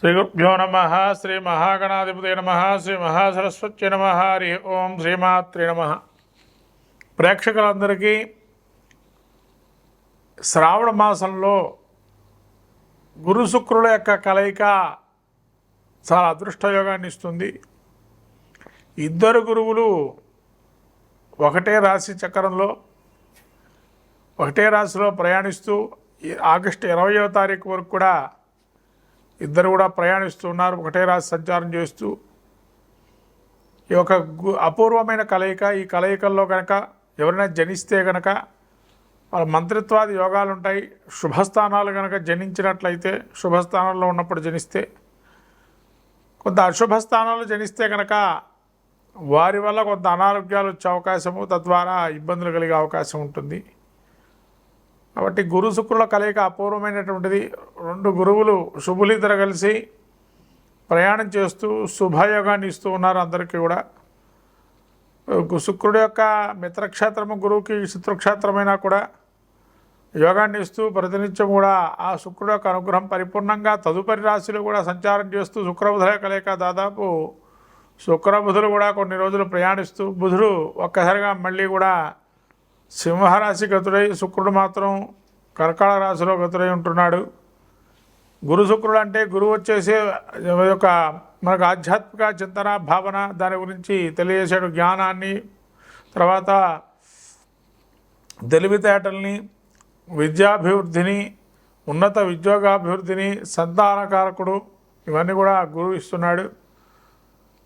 శ్రీ గురుభ్యో నమ. శ్రీ మహాగణాధిపతే నమ. శ్రీ మహాసరస్వత్యై నమ. హరి ఓం. శ్రీమాత్రే నమ. ప్రేక్షకులందరికీ శ్రావణ మాసంలో గురు శుక్రుల యొక్క కలయిక చాలా అదృష్టయోగాన్ని ఇస్తుంది. ఇద్దరు గురువులు ఒకటే రాశి చక్రంలో ఒకటే రాశిలో ప్రయాణిస్తూ ఆగస్టు 20వ తారీఖు వరకు కూడా ఇద్దరు కూడా ప్రయాణిస్తున్నారు. ఒకటే రాశి సంచారం చేస్తూ ఈ యొక్క అపూర్వమైన కలయిక. ఈ కలయికల్లో కనుక ఎవరైనా జనిస్తే కనుక వాళ్ళ మంత్రిత్వాది యోగాలు ఉంటాయి. శుభస్థానాలు కనుక జనించినట్లయితే, శుభస్థానంలో ఉన్నప్పుడు జనిస్తే, కొంత అశుభ స్థానాలు జనిస్తే కనుక వారి వల్ల కొంత అనారోగ్యాలు వచ్చే అవకాశము, తద్వారా ఇబ్బందులు కలిగే అవకాశం ఉంటుంది. కాబట్టి గురు శుక్రుల కలయిక అపూర్వమైనటువంటిది. రెండు గురువులు శుభులిద్దరు కలిసి ప్రయాణం చేస్తూ శుభయోగాన్ని ఇస్తూ ఉన్నారు అందరికీ కూడా. శుక్రుడు యొక్క మిత్రక్షేత్రము గురువుకి శత్రుక్షేత్రమైనా కూడా యోగాన్ని ఇస్తూ ప్రతినిత్యం కూడా ఆ శుక్రుడు యొక్క అనుగ్రహం పరిపూర్ణంగా తదుపరి రాశిలో కూడా సంచారం చేస్తూ శుక్రబుధుల కలయిక దాదాపు శుక్రబుధులు కూడా కొన్ని రోజులు ప్రయాణిస్తూ బుధుడు ఒక్కసారిగా మళ్ళీ కూడా సింహరాశి గతుడై, శుక్రుడు మాత్రం కర్కాటక రాశిలో గతుడై ఉంటున్నాడు. గురు శుక్రుడు అంటే గురువు వచ్చేసి యొక్క మనకు ఆధ్యాత్మిక చింతన భావన దాని గురించి తెలియజేసాడు. జ్ఞానాన్ని, తర్వాత తెలివితేటల్ని, విద్యాభివృద్ధిని, ఉన్నత ఉద్యోగాభివృద్ధిని, సంతానకారకుడు, ఇవన్నీ కూడా గురువు ఇస్తున్నాడు.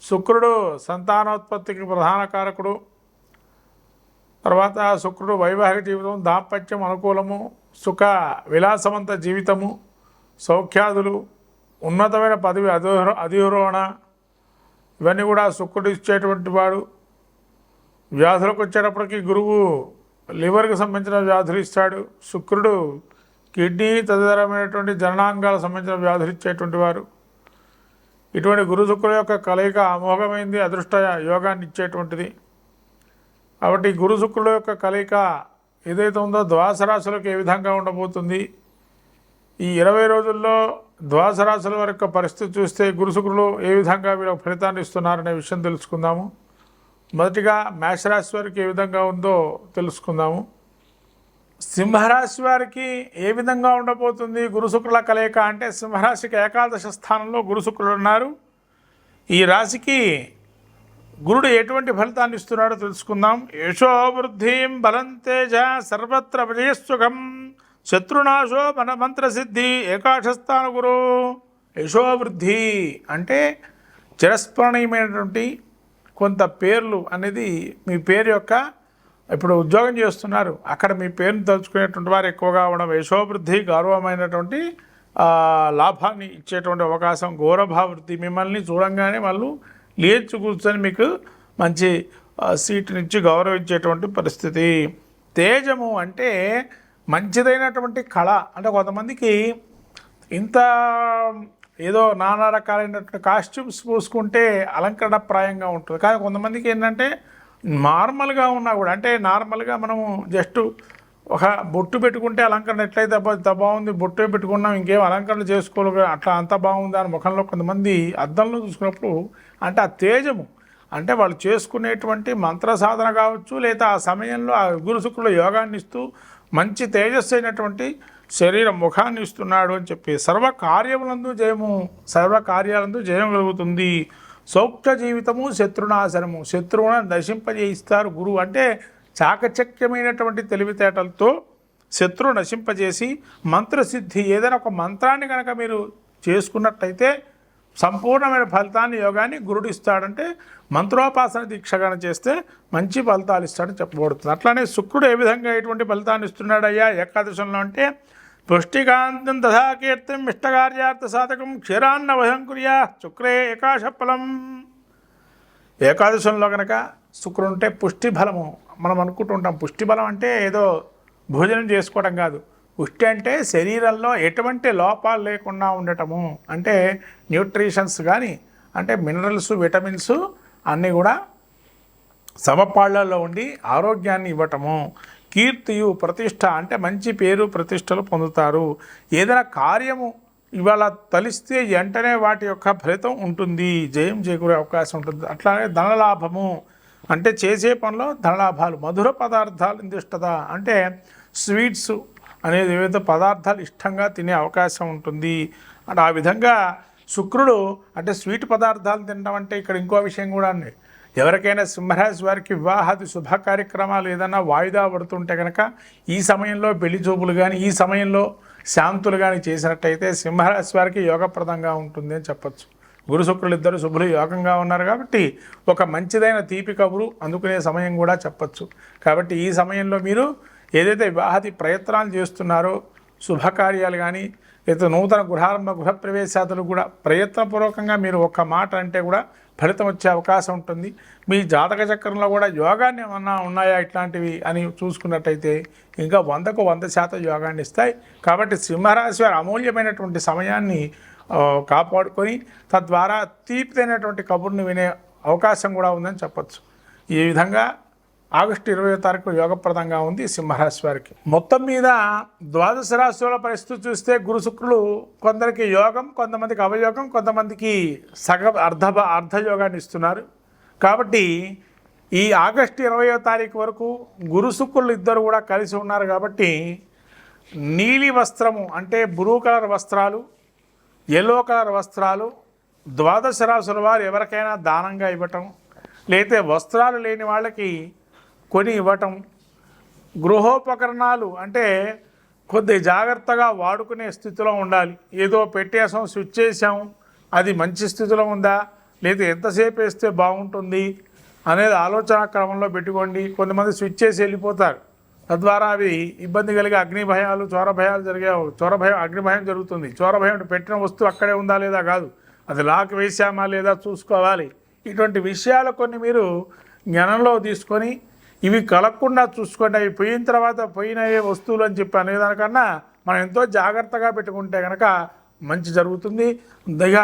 శుక్రుడు సంతానోత్పత్తికి ప్రధాన కారకుడు. తర్వాత శుక్రుడు వైవాహిక జీవితం, దాంపత్యం అనుకూలము, సుఖ విలాసవంత జీవితము, సౌఖ్యాదులు, ఉన్నతమైన పదవి అధిరోహణ, ఇవన్నీ కూడా శుక్రుడు ఇచ్చేటువంటి వాడు. వ్యాధులకు వచ్చేటప్పటికి గురువు లివర్కి సంబంధించిన వ్యాధులు ఇస్తాడు. శుక్రుడు కిడ్నీ తదితరమైనటువంటి జననాంగాలకు సంబంధించిన వ్యాధులు ఇచ్చేటువంటి వారు. ఇటువంటి గురు శుక్రుల యొక్క కలయిక అమోఘమైంది, అదృష్ట యోగాన్ని ఇచ్చేటువంటిది. కాబట్టి గురు శుక్రుల యొక్క కలయిక ఏదైతే ఉందో ద్వాదశ రాశులకు ఏ విధంగా ఉండబోతుంది, ఈ 20 రోజుల్లో ద్వాదశ రాశుల వరకు పరిస్థితి చూస్తే గురు శుక్రులు ఏ విధంగా వీళ్ళకి ఫలితాన్ని ఇస్తున్నారనే విషయం తెలుసుకుందాము. మొదటిగా మేషరాశి వారికి ఏ విధంగా ఉందో తెలుసుకుందాము. సింహరాశి వారికి ఏ విధంగా ఉండబోతుంది గురు శుక్రుల కలయిక అంటే, సింహరాశికి ఏకాదశ స్థానంలో గురు శుక్రులు ఉన్నారు. ఈ రాశికి గురుడు ఎటువంటి ఫలితాన్ని ఇస్తున్నాడో తెలుసుకుందాం. యశోవృద్ధిం బలం తేజ సర్వత్ర విజయసుఖం శత్రునాశో మంత్రసిద్ధి ఏకాదశస్థాన గురు. యశోవృద్ధి అంటే చిరస్మరణీయమైనటువంటి కొంత పేర్లు అనేది మీ పేరు యొక్క, ఇప్పుడు ఉద్యోగం చేస్తున్నారు అక్కడ మీ పేరును తలుచుకునేటువంటి వారు ఎక్కువగా ఉండడం. యశోవృద్ధి గౌరవమైనటువంటి లాభాన్ని ఇచ్చేటువంటి అవకాశం. గౌరవాభివృద్ధి, మిమ్మల్ని చూడంగానే వాళ్ళు లేచి కూర్చొని మీకు మంచి సీటునిచ్చి గౌరవించేటువంటి పరిస్థితి. తేజము అంటే మంచిదైనటువంటి కళ. అంటే కొంతమందికి ఇంత ఏదో నానా రకాలైనటువంటి కాస్ట్యూమ్స్ పూసుకుంటే అలంకరణప్రాయంగా ఉంటుంది. కానీ కొంతమందికి ఏంటంటే నార్మల్గా ఉన్నా కూడా, అంటే నార్మల్గా మనము జస్ట్ ఒక బొట్టు పెట్టుకుంటే అలంకరణ ఎట్లయితే ఇంత బాగుంది, బొట్టు పెట్టుకున్నాం ఇంకేం అలంకరణ చేసుకోలేదు అట్లా అంత బాగుంది అని ముఖంలో కొంతమంది అద్దంలో చూసుకున్నప్పుడు, అంటే ఆ తేజము అంటే వాళ్ళు చేసుకునేటువంటి మంత్ర సాధన కావచ్చు, లేదా ఆ సమయంలో ఆ గురు శుక్రుల యోగాన్ని ఇస్తూ మంచి తేజస్సు అయినటువంటి శరీర ముఖాన్ని ఇస్తున్నాడు అని చెప్పి సర్వకార్యములందు జయం కలుగుతుంది. సౌఖ్య జీవితము శత్రునాశనము, శత్రువును నశింపజేయిస్తారు గురువు. అంటే చాకచక్యమైనటువంటి తెలివితేటలతో శత్రువు నశింపజేసి మంత్రసిద్ధి, ఏదైనా ఒక మంత్రాన్ని కనుక మీరు చేసుకున్నట్లయితే సంపూర్ణమైన ఫలితాన్ని యోగాన్ని గురుడు ఇస్తాడంటే మంత్రోపాసన దీక్షగానే చేస్తే మంచి ఫలితాలు ఇస్తాడని చెప్పబడుతుంది. అట్లానే శుక్రుడు ఏ విధంగా ఎటువంటి ఫలితాన్ని ఇస్తున్నాడయ్యా ఏకాదశంలో అంటే, పుష్టికాంతం తథా కీర్తిం ఇష్టకార్యార్థ సాధకం క్షీరాన్న వహం కుర్యా శుక్రే ఏకాశ ఫలం. ఏకాదశంలో కనుక శుక్రుడు ఉంటే పుష్టి బలము. మనం అనుకుంటుంటాం పుష్టి బలం అంటే ఏదో భోజనం చేసుకోవడం కాదు. పుష్టి అంటే శరీరంలో ఎటువంటి లోపాలు లేకుండా ఉండటము, అంటే న్యూట్రిషన్స్ కానీ, అంటే మినరల్స్, విటమిన్స్ అన్నీ కూడా సమపాళ్లలో ఉండి ఆరోగ్యాన్ని ఇవ్వటము. కీర్తియు ప్రతిష్ట అంటే మంచి పేరు ప్రతిష్టలు పొందుతారు. ఏదైనా కార్యము ఇవాళ తలిస్తే వెంటనే వాటి యొక్క ఫలితం ఉంటుంది, జయం చేకూరే అవకాశం ఉంటుంది. అట్లానే ధనలాభము అంటే చేసే పనిలో ధనలాభాలు. మధుర పదార్థాలు ఇందిష్టత అంటే స్వీట్స్ అనేది ఏవైతే పదార్థాలు ఇష్టంగా తినే అవకాశం ఉంటుంది. అంటే ఆ విధంగా శుక్రుడు అంటే స్వీట్ పదార్థాలు తినడం అంటే ఇక్కడ ఇంకో విషయం కూడా ఉంది. ఎవరికైనా సింహరాశి వారికి వివాహాది శుభ కార్యక్రమాలు ఏదైనా వాయిదా పడుతుంటే కనుక ఈ సమయంలో పెళ్లి చూపులు కానీ ఈ సమయంలో శాంతులు కానీ చేసినట్టయితే సింహరాశి వారికి యోగప్రదంగా ఉంటుంది అని చెప్పచ్చు. గురు శుక్రులు ఇద్దరు శుభులు యోగంగా ఉన్నారు కాబట్టి ఒక మంచిదైన తీపి కబురు అందుకునే సమయం కూడా చెప్పచ్చు. కాబట్టి ఈ సమయంలో మీరు ఏదైతే వివాహాది ప్రయత్నాలు చేస్తున్నారో శుభకార్యాలు కానీ లేదా నూతన గృహారంభ గృహప్రవేశాదులు కూడా ప్రయత్నపూర్వకంగా మీరు ఒక్క మాట అంటే కూడా ఫలితం వచ్చే అవకాశం ఉంటుంది. మీ జాతక చక్రంలో కూడా యోగాన్ని ఏమన్నా ఉన్నాయా ఇట్లాంటివి అని చూసుకున్నట్టయితే ఇంకా 100కు 100% యోగాన్ని ఇస్తాయి. కాబట్టి సింహరాశి వారి అమూల్యమైనటువంటి సమయాన్ని కాపాడుకొని తద్వారా తీపిదైనటువంటి కబుర్ని వినే అవకాశం కూడా ఉందని చెప్పచ్చు. ఈ విధంగా ఆగస్టు 20వ తారీఖు యోగప్రదంగా ఉంది సింహరాశి వారికి. మొత్తం మీద ద్వాదశ రాశుల పరిస్థితి చూస్తే గురు శుక్రులు కొందరికి యోగం, కొంతమందికి అవయోగం, కొంతమందికి అర్ధయోగాన్ని ఇస్తున్నారు. కాబట్టి ఈ ఆగస్టు 20వ తారీఖు వరకు గురు శుక్రులు ఇద్దరు కూడా కలిసి ఉన్నారు. కాబట్టి నీలి వస్త్రము అంటే బ్లూ కలర్ వస్త్రాలు, ఎల్లో కలర్ వస్త్రాలు ద్వాదశ రాశుల వారు ఎవరికైనా దానంగా ఇవ్వటం, లేకపోతే వస్త్రాలు లేని వాళ్ళకి కొని ఇవ్వటం, గృహోపకరణాలు అంటే కొద్ది జాగ్రత్తగా వాడుకునే స్థితిలో ఉండాలి. ఏదో పెట్టేసాం, స్విచ్ చేసాం, అది మంచి స్థితిలో ఉందా లేదా ఎంతసేపు వేస్తే బాగుంటుంది అనేది ఆలోచన క్రమంలో పెట్టుకోండి. కొంతమంది స్విచ్ చేసి వెళ్ళిపోతారు, తద్వారా అవి ఇబ్బంది కలిగే అగ్ని భయాలు, చోర భయాలు అగ్ని భయం జరుగుతుంది. చోర భయం పెట్టిన వస్తువు అక్కడే ఉందా లేదా కాదు, అది లాక్ వేసామా లేదా చూసుకోవాలి. ఇటువంటి విషయాలు కొన్ని మీరు జ్ఞానంలో తీసుకొని ఇవి కలగకుండా చూసుకోండి. అవి పోయిన తర్వాత పోయినవే వస్తువులు అని చెప్పి అనేదానికన్నా మనం ఎంతో జాగ్రత్తగా పెట్టుకుంటే కనుక మంచి జరుగుతుంది. ఇక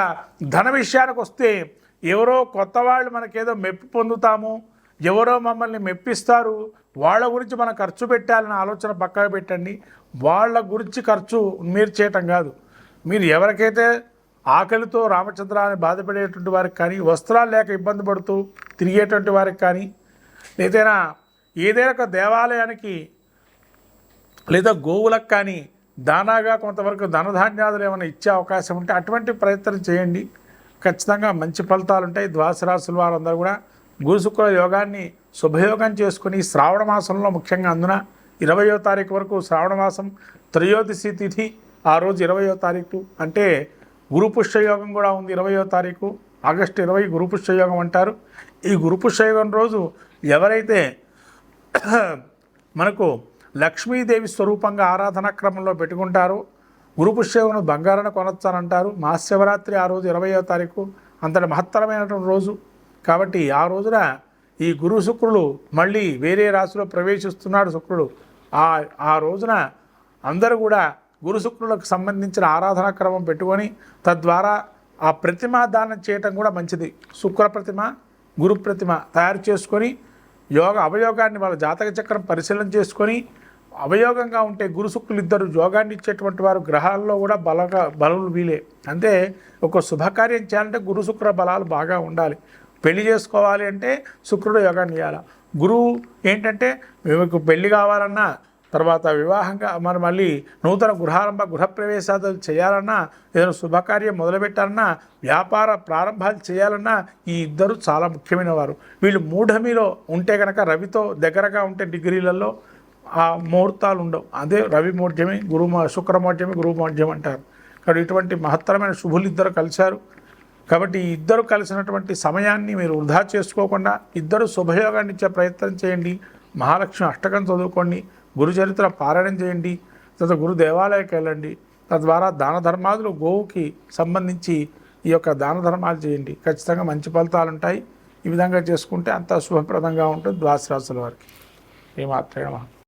ధన విషయానికి వస్తే ఎవరో కొత్త వాళ్ళు మనకేదో మెప్పు పొందుతాము, ఎవరో మమ్మల్ని మెప్పిస్తారు, వాళ్ళ గురించి మనం ఖర్చు పెట్టాలన్న ఆలోచన పక్కగా పెట్టండి. వాళ్ళ గురించి ఖర్చు మీరు చేయటం కాదు. మీరు ఎవరికైతే ఆకలితో రామచంద్ర అని బాధపడేటువంటి వారికి కానీ, వస్త్రాలు లేక ఇబ్బంది పడుతూ తిరిగేటువంటి వారికి కానీ, ఏదైనా ఒక దేవాలయానికి లేదా గోవులకు కానీ దానాగా కొంతవరకు ధనధాన్యాదులు ఏమైనా ఇచ్చే అవకాశం ఉంటే అటువంటి ప్రయత్నం చేయండి. ఖచ్చితంగా మంచి ఫలితాలు ఉంటాయి. ద్వాదశ రాశుల వారందరూ కూడా గురు శుక్ర యోగాన్ని శుభయోగం చేసుకుని శ్రావణ మాసంలో ముఖ్యంగా అందున 20వ తారీఖు వరకు శ్రావణ మాసం త్రయోదశి తిథి, ఆ రోజు 20వ తారీఖు అంటే గురు పుష్యయోగం కూడా ఉంది. 20వ తారీఖు ఆగస్టు 20 గురు పుష్యయోగం అంటారు. ఈ గురు పుష్యయోగం రోజు ఎవరైతే మనకు లక్ష్మీదేవి స్వరూపంగా ఆరాధనా క్రమంలో పెట్టుకుంటారో గురు పుష్యయోగం బంగారాన్ని కొనొచ్చానంటారు. మహాశివరాత్రి ఆ రోజు 20వ తారీఖు అంతటి మహత్తరమైనటువంటి రోజు. కాబట్టి ఆ రోజున ఈ గురు శుక్రుడు మళ్ళీ వేరే రాశిలో ప్రవేశిస్తున్నాడు శుక్రుడు. ఆ రోజున అందరూ కూడా గురు శుక్రులకు సంబంధించిన ఆరాధనా క్రమం పెట్టుకొని తద్వారా ఆ ప్రతిమ దానం చేయటం కూడా మంచిది. శుక్ర ప్రతిమ, గురు ప్రతిమ తయారు చేసుకొని అవయోగాన్ని వాళ్ళ జాతక చక్రం పరిశీలన చేసుకొని అవయోగంగా ఉంటే గురు శుక్రులు ఇద్దరు యోగాన్ని ఇచ్చేటువంటి వారు గ్రహాల్లో కూడా బలులు వీలే. అంటే ఒక శుభకార్యం చేయాలంటే గురు శుక్ర బలాలు బాగా ఉండాలి. పెళ్లి చేసుకోవాలి అంటే శుక్రుడు యోగాన్ని ఇవ్వాలి. గురువు ఏంటంటే మీకు పెళ్లి కావాలన్నా, తర్వాత వివాహంగా మనం మళ్ళీ నూతన గృహప్రవేశాలు చేయాలన్నా, ఏదైనా శుభకార్యం మొదలుపెట్టాలన్నా, వ్యాపార ప్రారంభాలు చేయాలన్నా ఈ ఇద్దరు చాలా ముఖ్యమైన వారు. వీళ్ళు మూఢమిలో ఉంటే కనుక రవితో దగ్గరగా ఉంటే డిగ్రీలలో ఆ ముహూర్తాలు ఉండవు. అదే రవి మౌఢ్యమి, శుక్రమౌఢ్యమి, గురు మౌఢ్యం అంటారు. కాబట్టి ఇటువంటి మహత్తరమైన శుభులు ఇద్దరు కలిశారు. కాబట్టి ఈ ఇద్దరు కలిసినటువంటి సమయాన్ని మీరు వృధా చేసుకోకుండా ఇద్దరు శుభయోగాన్ని ఇచ్చే ప్రయత్నం చేయండి. మహాలక్ష్మి అష్టకం చదువుకోండి, గురు చరిత్ర పారాయణం చేయండి, తర్వాత గురు దేవాలయానికి వెళ్ళండి. తద్వారా దాన ధర్మాదులు గోవుకి సంబంధించి ఈ యొక్క దాన ధర్మాలు చేయండి. ఖచ్చితంగా మంచి ఫలితాలు ఉంటాయి. ఈ విధంగా చేసుకుంటే అంతా శుభప్రదంగా ఉంటుంది ద్వాదశ రాశుల వారికి. ఏమాత్రమే